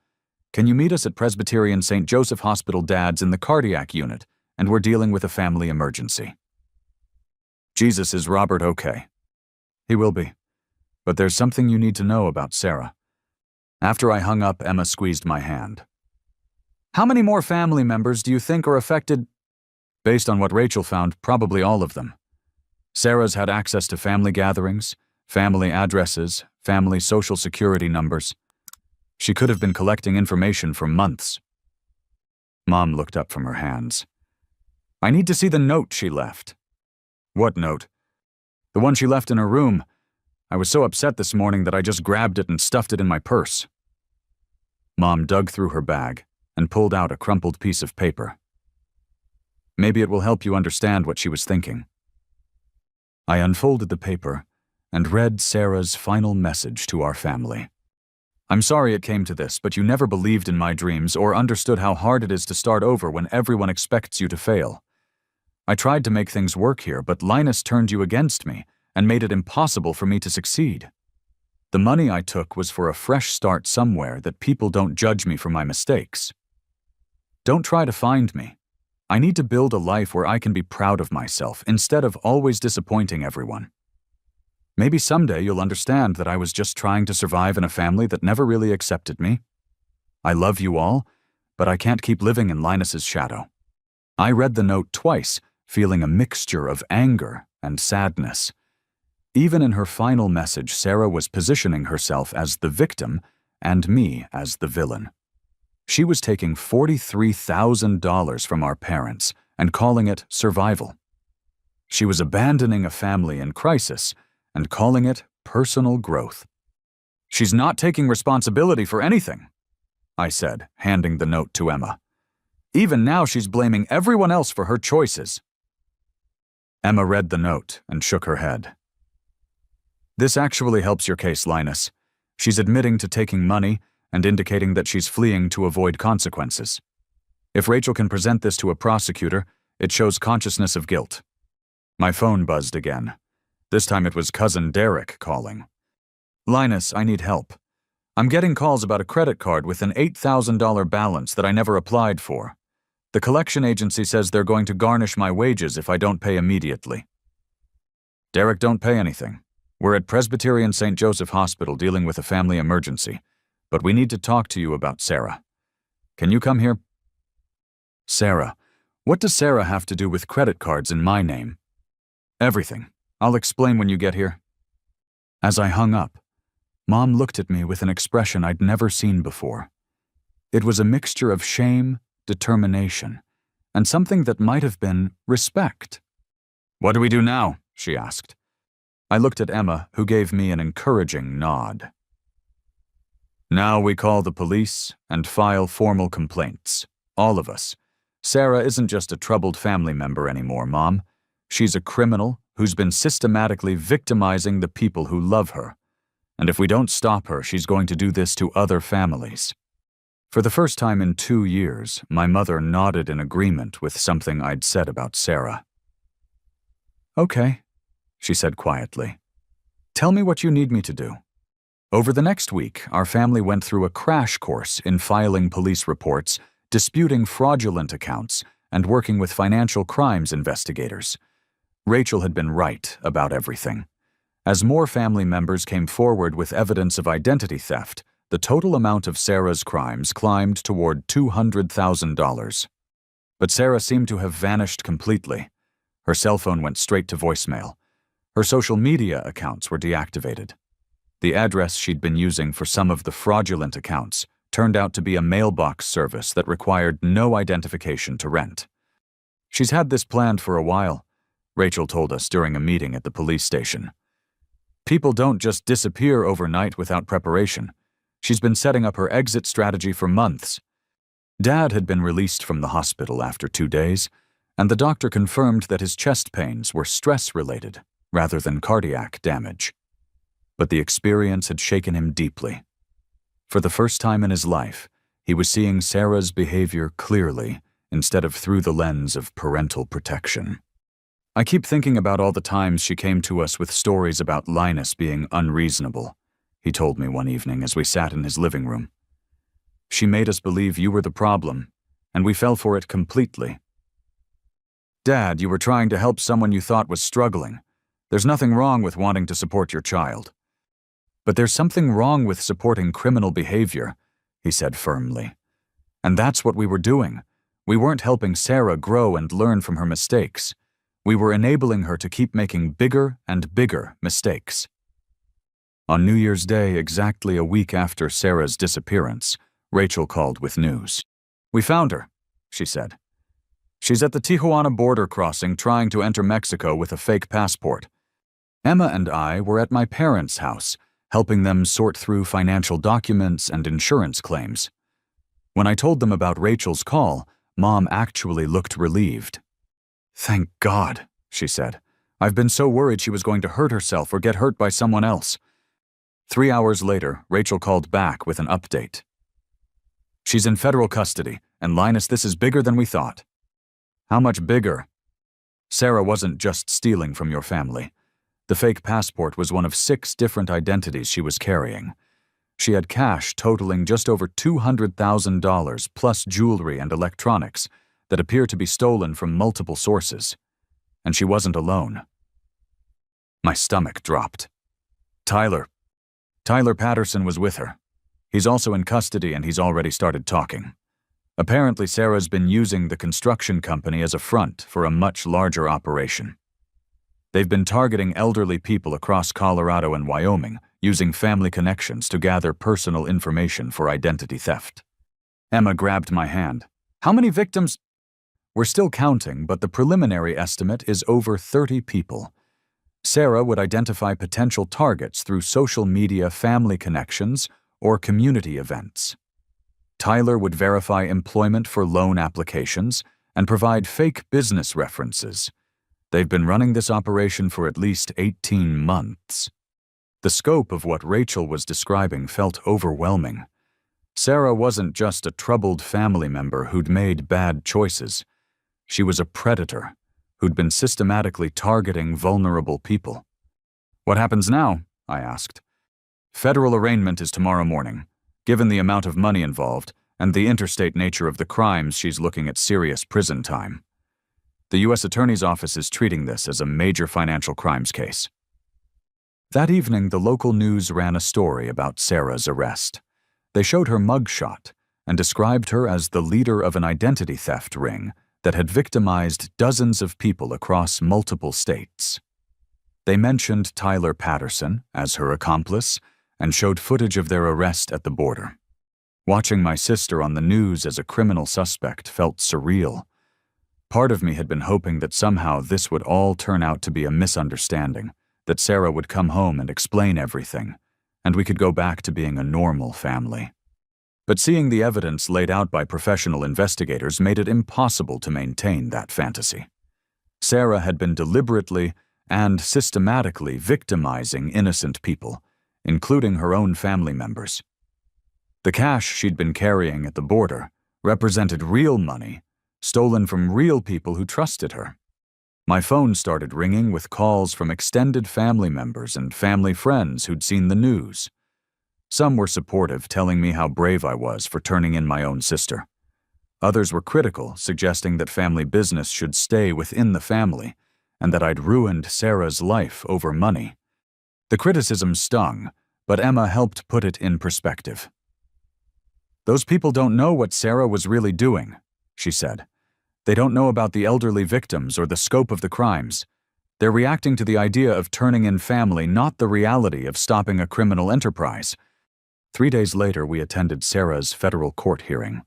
Can you meet us at Presbyterian St. Joseph Hospital Dad's in the cardiac unit, and we're dealing with a family emergency." "Jesus, is Robert okay?" "He will be. But there's something you need to know about Sarah." After I hung up, Emma squeezed my hand. "How many more family members do you think are affected?" "Based on what Rachel found, probably all of them. Sarah's had access to family gatherings, family addresses, family social security numbers. She could have been collecting information for months." Mom looked up from her hands. "I need to see the note she left." "What note?" "The one she left in her room. I was so upset this morning that I just grabbed it and stuffed it in my purse." Mom dug through her bag and pulled out a crumpled piece of paper. "Maybe it will help you understand what she was thinking." I unfolded the paper and read Sarah's final message to our family. "I'm sorry it came to this, but you never believed in my dreams or understood how hard it is to start over when everyone expects you to fail. I tried to make things work here, but Linus turned you against me and made it impossible for me to succeed. The money I took was for a fresh start somewhere that people don't judge me for my mistakes. Don't try to find me. I need to build a life where I can be proud of myself instead of always disappointing everyone. Maybe someday you'll understand that I was just trying to survive in a family that never really accepted me. I love you all, but I can't keep living in Linus's shadow." I read the note twice, feeling a mixture of anger and sadness. Even in her final message, Sarah was positioning herself as the victim and me as the villain. She was taking $43,000 from our parents and calling it survival. She was abandoning a family in crisis and calling it personal growth. "She's not taking responsibility for anything," I said, handing the note to Emma. "Even now she's blaming everyone else for her choices." Emma read the note and shook her head. "This actually helps your case, Linus. She's admitting to taking money and indicating that she's fleeing to avoid consequences. If Rachel can present this to a prosecutor, it shows consciousness of guilt." My phone buzzed again. This time it was Cousin Derek calling. "Linus, I need help. I'm getting calls about a credit card with an $8,000 balance that I never applied for. The collection agency says they're going to garnish my wages if I don't pay immediately." "Derek, don't pay anything. We're at Presbyterian St. Joseph Hospital dealing with a family emergency, but we need to talk to you about Sarah. Can you come here?" "Sarah? What does Sarah have to do with credit cards in my name?" "Everything. I'll explain when you get here." As I hung up, Mom looked at me with an expression I'd never seen before. It was a mixture of shame, determination, and something that might have been respect. "What do we do now?" she asked. I looked at Emma, who gave me an encouraging nod. "Now we call the police and file formal complaints. All of us. Sarah isn't just a troubled family member anymore, Mom. She's a criminal who's been systematically victimizing the people who love her. And if we don't stop her, she's going to do this to other families." For the first time in 2 years, my mother nodded in agreement with something I'd said about Sarah. "Okay," she said quietly. "Tell me what you need me to do." Over the next week, our family went through a crash course in filing police reports, disputing fraudulent accounts, and working with financial crimes investigators. Rachel had been right about everything. As more family members came forward with evidence of identity theft, the total amount of Sarah's crimes climbed toward $200,000. But Sarah seemed to have vanished completely. Her cell phone went straight to voicemail. Her social media accounts were deactivated. The address she'd been using for some of the fraudulent accounts turned out to be a mailbox service that required no identification to rent. "She's had this planned for a while," Rachel told us during a meeting at the police station. "People don't just disappear overnight without preparation. She's been setting up her exit strategy for months. Dad had been released from the hospital after 2 days, and the doctor confirmed that his chest pains were stress-related rather than cardiac damage. But the experience had shaken him deeply. For the first time in his life, he was seeing Sarah's behavior clearly instead of through the lens of parental protection. I keep thinking about all the times she came to us with stories about Linus being unreasonable, he told me one evening as we sat in his living room. She made us believe you were the problem, and we fell for it completely. Dad, you were trying to help someone you thought was struggling. There's nothing wrong with wanting to support your child. But there's something wrong with supporting criminal behavior, he said firmly. And that's what we were doing. We weren't helping Sarah grow and learn from her mistakes. We were enabling her to keep making bigger and bigger mistakes. On New Year's Day, exactly a week after Sarah's disappearance, Rachel called with news. We found her, she said. She's at the Tijuana border crossing trying to enter Mexico with a fake passport. Emma and I were at my parents' house, helping them sort through financial documents and insurance claims. When I told them about Rachel's call, Mom actually looked relieved. Thank God, she said. I've been so worried she was going to hurt herself or get hurt by someone else. 3 hours later, Rachel called back with an update. She's in federal custody, and Linus, this is bigger than we thought. How much bigger? Sarah wasn't just stealing from your family. The fake passport was one of 6 different identities she was carrying. She had cash totaling just over $200,000 plus jewelry and electronics that appear to be stolen from multiple sources. And she wasn't alone. My stomach dropped. Tyler Patterson was with her. He's also in custody and he's already started talking. Apparently, Sarah's been using the construction company as a front for a much larger operation. They've been targeting elderly people across Colorado and Wyoming, using family connections to gather personal information for identity theft. Emma grabbed my hand. How many victims? We're still counting, but the preliminary estimate is over 30 people. Sarah would identify potential targets through social media family connections or community events. Tyler would verify employment for loan applications and provide fake business references. They've been running this operation for at least 18 months. The scope of what Rachel was describing felt overwhelming. Sarah wasn't just a troubled family member who'd made bad choices. She was a predator who'd been systematically targeting vulnerable people. What happens now? I asked. Federal arraignment is tomorrow morning. Given the amount of money involved and the interstate nature of the crimes, she's looking at serious prison time. The U.S. Attorney's Office is treating this as a major financial crimes case. That evening, the local news ran a story about Sarah's arrest. They showed her mugshot and described her as the leader of an identity theft ring that had victimized dozens of people across multiple states. They mentioned Tyler Patterson as her accomplice and showed footage of their arrest at the border. Watching my sister on the news as a criminal suspect felt surreal. Part of me had been hoping that somehow this would all turn out to be a misunderstanding, that Sarah would come home and explain everything, and we could go back to being a normal family. But seeing the evidence laid out by professional investigators made it impossible to maintain that fantasy. Sarah had been deliberately and systematically victimizing innocent people, including her own family members. The cash she'd been carrying at the border represented real money, stolen from real people who trusted her. My phone started ringing with calls from extended family members and family friends who'd seen the news. Some were supportive, telling me how brave I was for turning in my own sister. Others were critical, suggesting that family business should stay within the family and that I'd ruined Sarah's life over money. The criticism stung, but Emma helped put it in perspective. Those people don't know what Sarah was really doing, she said. They don't know about the elderly victims or the scope of the crimes. They're reacting to the idea of turning in family, not the reality of stopping a criminal enterprise. 3 days later, we attended Sarah's federal court hearing.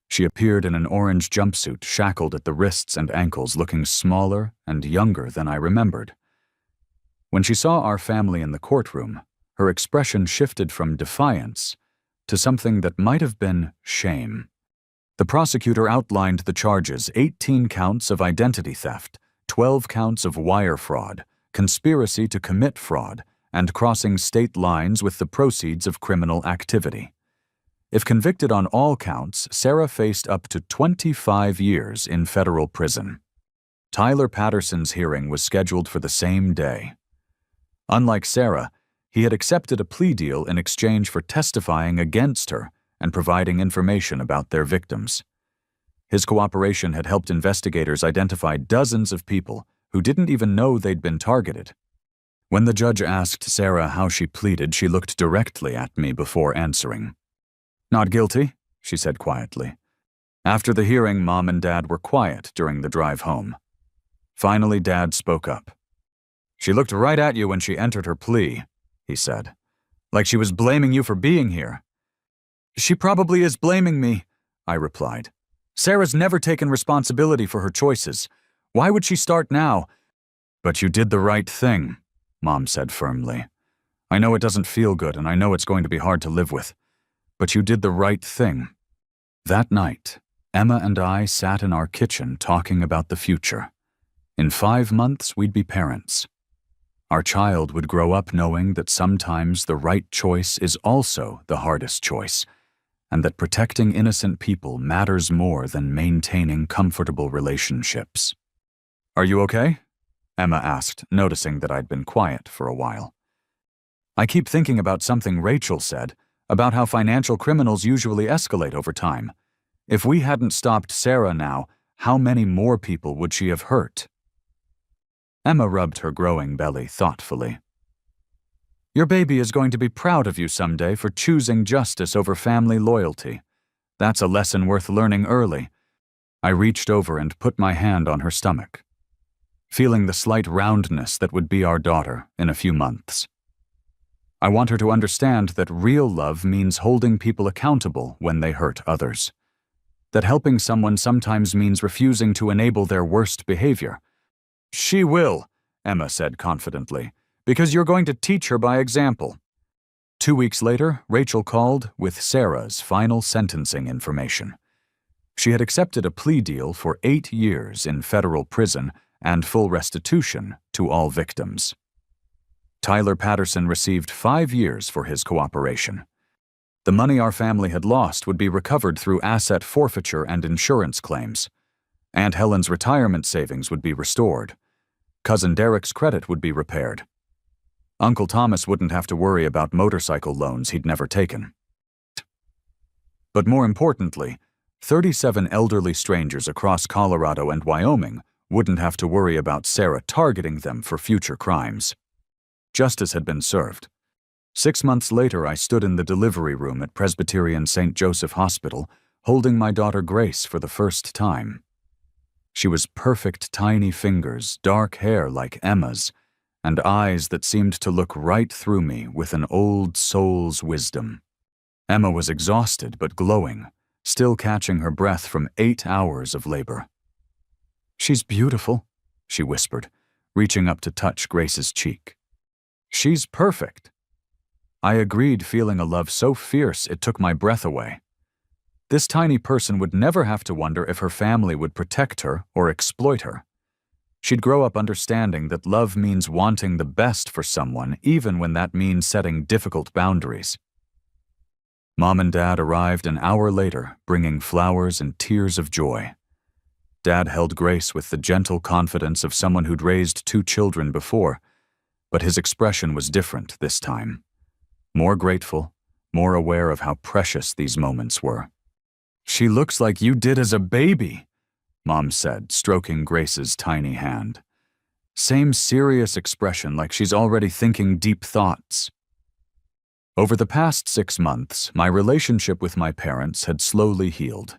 She appeared in an orange jumpsuit, shackled at the wrists and ankles, looking smaller and younger than I remembered. When she saw our family in the courtroom, her expression shifted from defiance to something that might have been shame. The prosecutor outlined the charges: 18 counts of identity theft, 12 counts of wire fraud, conspiracy to commit fraud, and crossing state lines with the proceeds of criminal activity. If convicted on all counts, Sarah faced up to 25 years in federal prison. Tyler Patterson's hearing was scheduled for the same day. Unlike Sarah, he had accepted a plea deal in exchange for testifying against her and providing information about their victims. His cooperation had helped investigators identify dozens of people who didn't even know they'd been targeted. When the judge asked Sarah how she pleaded, she looked directly at me before answering. "Not guilty," she said quietly. After the hearing, Mom and Dad were quiet during the drive home. Finally, Dad spoke up. "She looked right at you when she entered her plea," he said, "like she was blaming you for being here." "She probably is blaming me," I replied. "Sarah's never taken responsibility for her choices. Why would she start now?" "But you did the right thing," Mom said firmly. "I know it doesn't feel good, and I know it's going to be hard to live with. But you did the right thing." That night, Emma and I sat in our kitchen talking about the future. In 5 months, we'd be parents. Our child would grow up knowing that sometimes the right choice is also the hardest choice, and that protecting innocent people matters more than maintaining comfortable relationships. "Are you okay?" Emma asked, noticing that I'd been quiet for a while. "I keep thinking about something Rachel said, about how financial criminals usually escalate over time. If we hadn't stopped Sarah now, how many more people would she have hurt?" Emma rubbed her growing belly thoughtfully. "Your baby is going to be proud of you someday for choosing justice over family loyalty. That's a lesson worth learning early." I reached over and put my hand on her stomach, feeling the slight roundness that would be our daughter in a few months. I want her to understand that real love means holding people accountable when they hurt others. That helping someone sometimes means refusing to enable their worst behavior. "She will," Emma said confidently, "because you're going to teach her by example." 2 weeks later, Rachel called with Sarah's final sentencing information. She had accepted a plea deal for 8 years in federal prison and full restitution to all victims. Tyler Patterson received 5 years for his cooperation. The money our family had lost would be recovered through asset forfeiture and insurance claims. Aunt Helen's retirement savings would be restored. Cousin Derek's credit would be repaired. Uncle Thomas wouldn't have to worry about motorcycle loans he'd never taken. But more importantly, 37 elderly strangers across Colorado and Wyoming wouldn't have to worry about Sarah targeting them for future crimes. Justice had been served. 6 months later, I stood in the delivery room at Presbyterian St. Joseph Hospital, holding my daughter Grace for the first time. She was perfect tiny fingers, dark hair like Emma's, and eyes that seemed to look right through me with an old soul's wisdom. Emma was exhausted but glowing, still catching her breath from 8 hours of labor. "She's beautiful," she whispered, reaching up to touch Grace's cheek. "She's perfect." I agreed, feeling a love so fierce it took my breath away. This tiny person would never have to wonder if her family would protect her or exploit her. She'd grow up understanding that love means wanting the best for someone, even when that means setting difficult boundaries. Mom and Dad arrived an hour later, bringing flowers and tears of joy. Dad held Grace with the gentle confidence of someone who'd raised 2 children before, but his expression was different this time. More grateful, more aware of how precious these moments were. "She looks like you did as a baby," Mom said, stroking Grace's tiny hand. Same serious expression, like she's already thinking deep thoughts. Over the past 6 months, my relationship with my parents had slowly healed.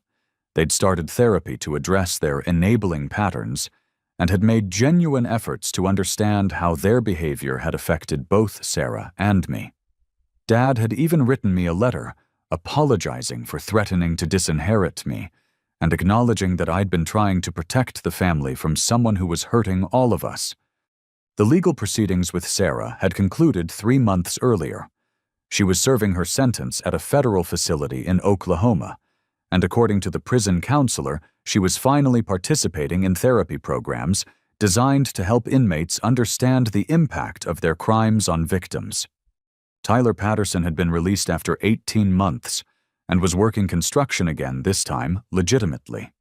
They'd started therapy to address their enabling patterns and had made genuine efforts to understand how their behavior had affected both Sarah and me. Dad had even written me a letter, apologizing for threatening to disinherit me and acknowledging that I'd been trying to protect the family from someone who was hurting all of us. The legal proceedings with Sarah had concluded 3 months earlier. She was serving her sentence at a federal facility in Oklahoma, and according to the prison counselor, she was finally participating in therapy programs designed to help inmates understand the impact of their crimes on victims. Tyler Patterson had been released after 18 months and was working construction again, this time legitimately.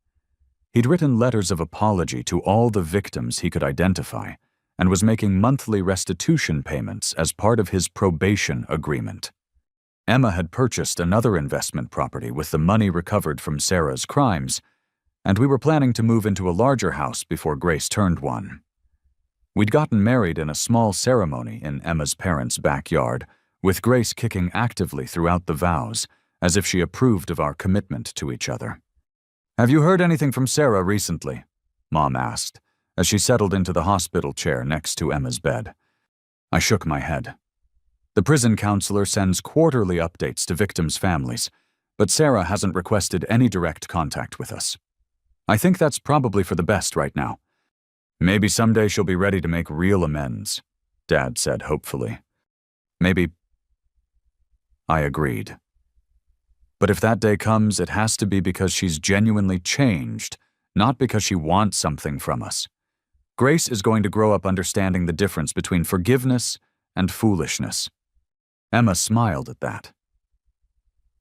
He'd written letters of apology to all the victims he could identify and was making monthly restitution payments as part of his probation agreement. Emma had purchased another investment property with the money recovered from Sarah's crimes, and we were planning to move into a larger house before Grace turned 1. We'd gotten married in a small ceremony in Emma's parents' backyard, with Grace kicking actively throughout the vows, as if she approved of our commitment to each other. "Have you heard anything from Sarah recently?" Mom asked, as she settled into the hospital chair next to Emma's bed. I shook my head. The prison counselor sends quarterly updates to victims' families, but Sarah hasn't requested any direct contact with us. I think that's probably for the best right now. "Maybe someday she'll be ready to make real amends," Dad said hopefully. "Maybe." I agreed. But if that day comes, it has to be because she's genuinely changed, not because she wants something from us. Grace is going to grow up understanding the difference between forgiveness and foolishness. Emma smiled at that.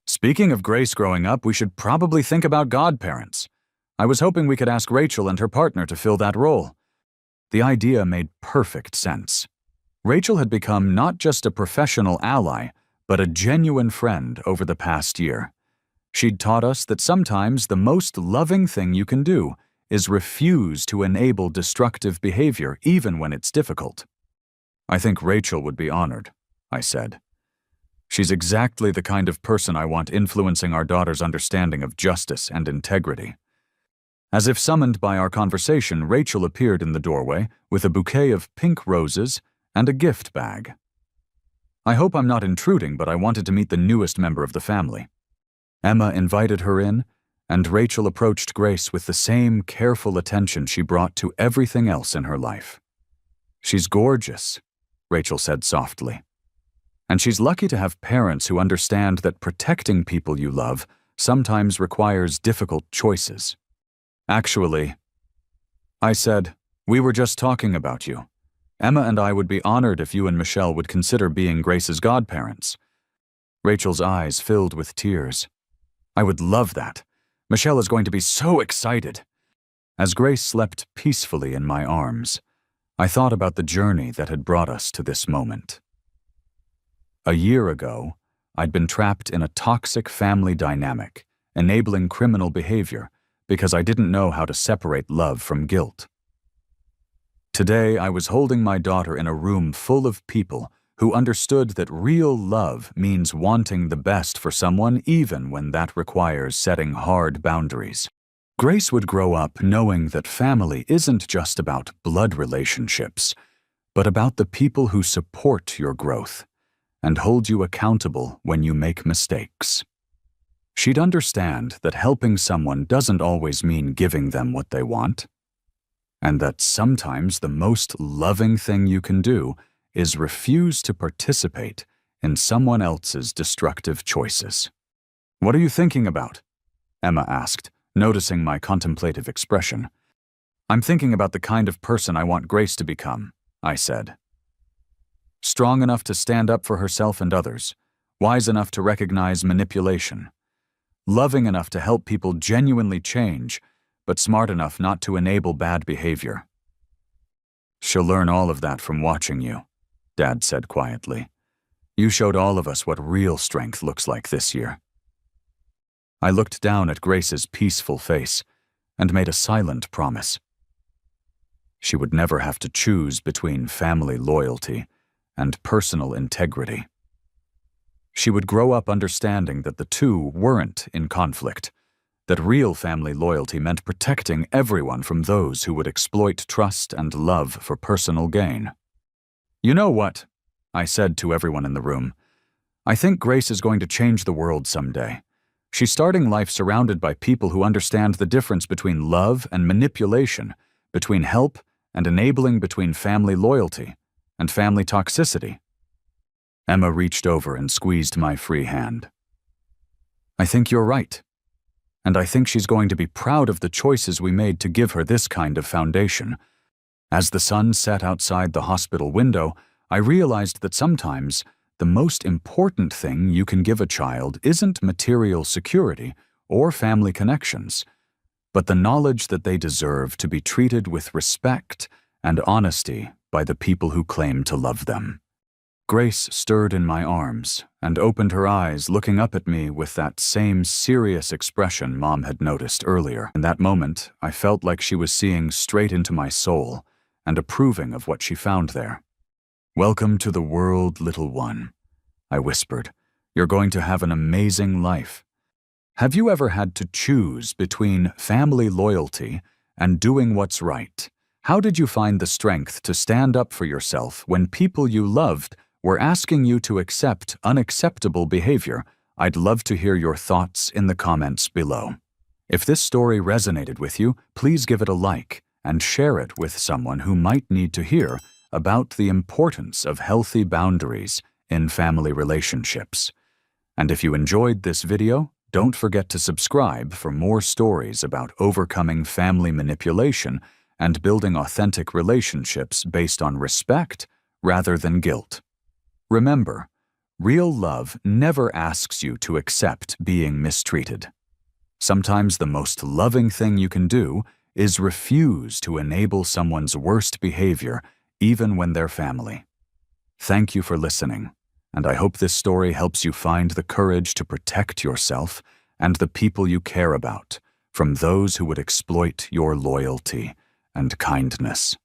"Speaking of Grace growing up, we should probably think about godparents. I was hoping we could ask Rachel and her partner to fill that role." The idea made perfect sense. Rachel had become not just a professional ally, but a genuine friend over the past year. She'd taught us that sometimes the most loving thing you can do is refuse to enable destructive behavior even when it's difficult. "I think Rachel would be honored," I said. "She's exactly the kind of person I want influencing our daughter's understanding of justice and integrity." As if summoned by our conversation, Rachel appeared in the doorway with a bouquet of pink roses and a gift bag. "I hope I'm not intruding, but I wanted to meet the newest member of the family." Emma invited her in, and Rachel approached Grace with the same careful attention she brought to everything else in her life. "She's gorgeous," Rachel said softly. "And she's lucky to have parents who understand that protecting people you love sometimes requires difficult choices." "Actually," I said, "we were just talking about you. Emma and I would be honored if you and Michelle would consider being Grace's godparents." Rachel's eyes filled with tears. "I would love that. Michelle is going to be so excited." As Grace slept peacefully in my arms, I thought about the journey that had brought us to this moment. A year ago, I'd been trapped in a toxic family dynamic, enabling criminal behavior, because I didn't know how to separate love from guilt. Today, I was holding my daughter in a room full of people who understood that real love means wanting the best for someone even when that requires setting hard boundaries. Grace would grow up knowing that family isn't just about blood relationships, but about the people who support your growth and hold you accountable when you make mistakes. She'd understand that helping someone doesn't always mean giving them what they want, and that sometimes the most loving thing you can do is refuse to participate in someone else's destructive choices. "What are you thinking about?" Emma asked, noticing my contemplative expression. "I'm thinking about the kind of person I want Grace to become," I said. "Strong enough to stand up for herself and others, wise enough to recognize manipulation, loving enough to help people genuinely change, but smart enough not to enable bad behavior." "She'll learn all of that from watching you," Dad said quietly. "You showed all of us what real strength looks like this year." I looked down at Grace's peaceful face and made a silent promise. She would never have to choose between family loyalty and personal integrity. She would grow up understanding that the two weren't in conflict, that real family loyalty meant protecting everyone from those who would exploit trust and love for personal gain. "You know what?" I said to everyone in the room. "I think Grace is going to change the world someday. She's starting life surrounded by people who understand the difference between love and manipulation, between help and enabling, between family loyalty and family toxicity." Emma reached over and squeezed my free hand. I think you're right. And I think she's going to be proud of the choices we made to give her this kind of foundation. As the sun set outside the hospital window, I realized that sometimes the most important thing you can give a child isn't material security or family connections, but the knowledge that they deserve to be treated with respect and honesty by the people who claim to love them. Grace stirred in my arms and opened her eyes, looking up at me with that same serious expression Mom had noticed earlier. In that moment, I felt like she was seeing straight into my soul and approving of what she found there. "Welcome to the world, little one," I whispered. "You're going to have an amazing life." Have you ever had to choose between family loyalty and doing what's right? How did you find the strength to stand up for yourself when people you loved were asking you to accept unacceptable behavior? I'd love to hear your thoughts in the comments below. If this story resonated with you, please give it a like and share it with someone who might need to hear about the importance of healthy boundaries in family relationships. And if you enjoyed this video, don't forget to subscribe for more stories about overcoming family manipulation and building authentic relationships based on respect rather than guilt. Remember, real love never asks you to accept being mistreated. Sometimes the most loving thing you can do is refuse to enable someone's worst behavior, even when they're family. Thank you for listening, and I hope this story helps you find the courage to protect yourself and the people you care about from those who would exploit your loyalty and kindness.